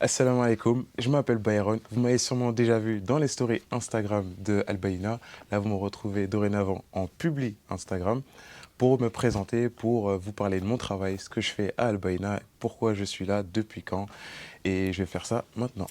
Assalamu alaikum, je m'appelle Byron. Vous m'avez sûrement déjà vu dans les stories Instagram de Albaïna. Là, vous me retrouvez dorénavant en publi Instagram pour me présenter, pour vous parler de mon travail, ce que je fais à Albaïna, pourquoi je suis là, depuis quand. Et je vais faire ça maintenant.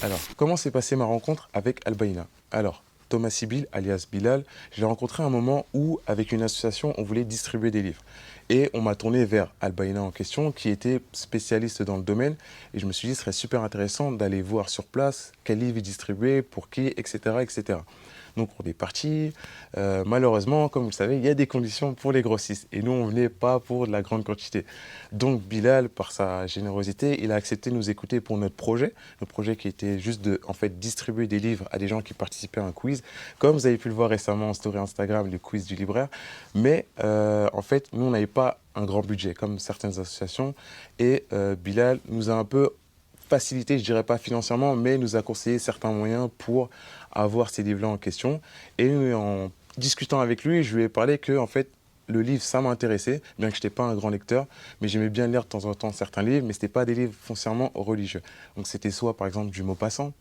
Alors, comment s'est passée ma rencontre avec Albaïna? Alors, Thomas Sibyl, alias Bilal, je l'ai rencontré à un moment où, avec une association, on voulait distribuer des livres. Et on m'a tourné vers Albaïna en question, qui était spécialiste dans le domaine. Et je me suis dit, ce serait super intéressant d'aller voir sur place quel livre il distribuait, pour qui, etc. etc. Donc on est parti. Malheureusement, comme vous le savez, il y a des conditions pour les grossistes. Et nous, on ne venait pas pour de la grande quantité. Donc Bilal, par sa générosité, il a accepté de nous écouter pour notre projet. Notre projet qui était juste de en fait, distribuer des livres à des gens qui participaient à un quiz. Comme vous avez pu le voir récemment en story Instagram, le quiz du libraire. Mais en fait, nous, on n'avait pas un grand budget, comme certaines associations. Et Bilal nous a un peu facilité, je dirais pas financièrement, mais nous a conseillé certains moyens pour avoir ces livres-là en question. Et en discutant avec lui, je lui ai parlé que, en fait, le livre, ça m'intéressait, bien que je n'étais pas un grand lecteur, mais j'aimais bien lire de temps en temps certains livres, mais ce n'était pas des livres foncièrement religieux. Donc c'était soit, par exemple, du Maupassant,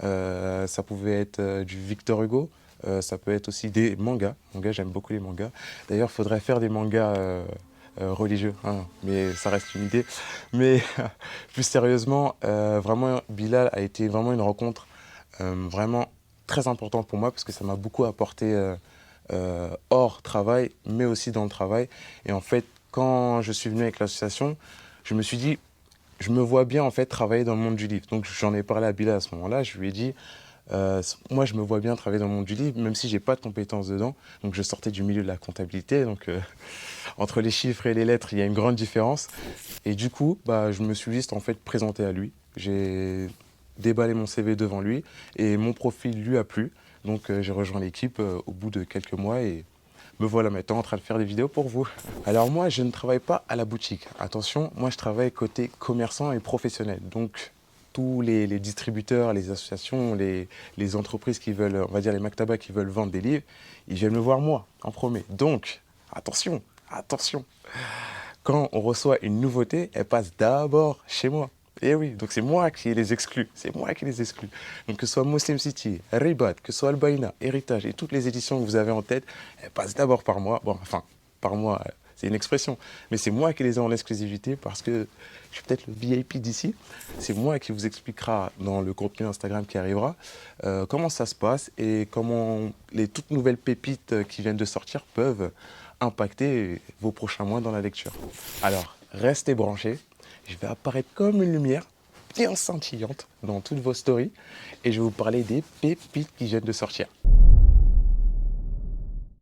ça pouvait être du Victor Hugo, ça peut être aussi des mangas. J'aime beaucoup les mangas. D'ailleurs, il faudrait faire des mangas religieux, hein, mais ça reste une idée. Mais plus sérieusement, vraiment, Bilal a été vraiment une rencontre vraiment très importante pour moi parce que ça m'a beaucoup apporté hors travail, mais aussi dans le travail. Et en fait, quand je suis venu avec l'association, je me suis dit, je me vois bien en fait travailler dans le monde du livre. Donc j'en ai parlé à Bilal à ce moment-là, je lui ai dit, moi je me vois bien travailler dans le monde du livre, même si j'ai pas de compétences dedans. Donc je sortais du milieu de la comptabilité, donc entre les chiffres et les lettres, il y a une grande différence. Et du coup, bah, je me suis juste en fait présenté à lui. J'ai déballé mon CV devant lui et mon profil lui a plu. Donc j'ai rejoint l'équipe au bout de quelques mois et me voilà maintenant en train de faire des vidéos pour vous. Alors moi, je ne travaille pas à la boutique. Attention, moi je travaille côté commerçant et professionnel. Donc tous les distributeurs, les associations, les entreprises qui veulent, on va dire les maktabas qui veulent vendre des livres, ils viennent me voir moi en premier. Donc attention, attention. Quand on reçoit une nouveauté, elle passe d'abord chez moi. Et oui, donc c'est moi qui les exclus, c'est moi qui les exclus. Donc que ce soit Muslim City, Ribat, que ce soit Albaïna, Héritage et toutes les éditions que vous avez en tête, elles passent d'abord par moi. Bon, enfin, par moi, c'est une expression, mais c'est moi qui les ai en exclusivité parce que je suis peut-être le VIP d'ici. C'est moi qui vous expliquera dans le contenu Instagram qui arrivera comment ça se passe et comment les toutes nouvelles pépites qui viennent de sortir peuvent impacter vos prochains mois dans la lecture. Alors, restez branchés. Je vais apparaître comme une lumière bien scintillante dans toutes vos stories et je vais vous parler des pépites qui viennent de sortir.